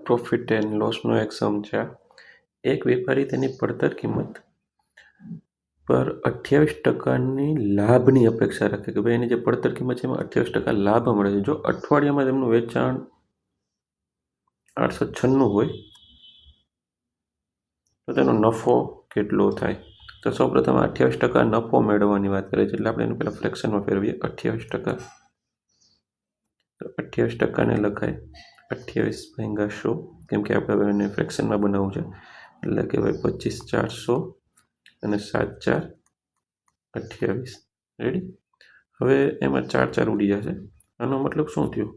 Profit and લોસનો એક સમ છે. એક વેપારી તેની પડતર કિંમત પર 28% લાભની અપેક્ષા રાખે કે ભાઈ એની જે પડતર કિંમત છે એમાં 28% લાભ મળે છે. જો અઠવાડિયામાં તેમનું વેચાણ 896 હોય તો તેનો નફો કેટલો થાય? તો સૌપ્રથમ 28% નફો મેળવવાની વાત કરે છે એટલે આપણે એનું પહેલાં ફ્રેક્શનમાં ફેરવીએ. 28%, તો 28%ને લખાય 28/100, કેમ કે આપણે એને ફ્રેક્શનમાં બનાવવું છે એટલે કે ભાઈ 25/400 અને 7/4 = 28. રેડી? હવે એમાં 4 ઉડી જશે. આનો મતલબ શું થયો?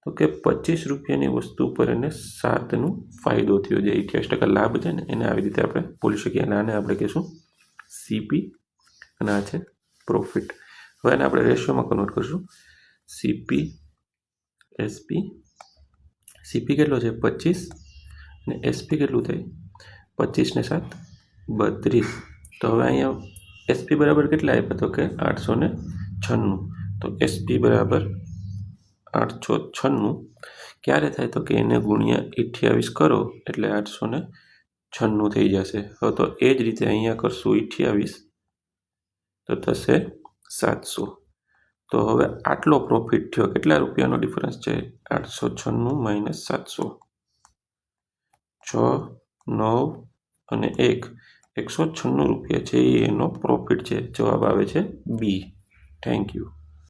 તો કે 25 રૂપિયાની વસ્તુ પર એને 7નો ફાયદો થયો. જે 28% લાભ છે ને એને આવી રીતે આપણે બોલી શકીએ. અને આને આપણે કહીશું સીપી અને આ છે પ્રોફિટ. હવે એને આપણે રેશિયોમાં કન્વર્ટ કરીશું. CP SP. સીપી કેટલો છે? 25 અને એસપી કેટલું થાય? 25 ને 7 32. તો હવે અહીંયા એસપી બરાબર કેટલા આપ્યા? તો કે 896. તો એસપી બરાબર 896 ક્યારે થાય? તો કે એને ગુણ્યા 28 કરો એટલે 896 થઈ જશે. હવે તો એ જ રીતે અહીંયા કરશું 28 તો થશે 700. તો હવે આટલો પ્રોફિટ થયો. કેટલા રૂપિયાનો ડિફરન્સ છે? 896 - 700. 6, 9 અને 1, 196 રૂપિયા છે એ એનો પ્રોફિટ છે. જવાબ આવે છે બી. Thank you.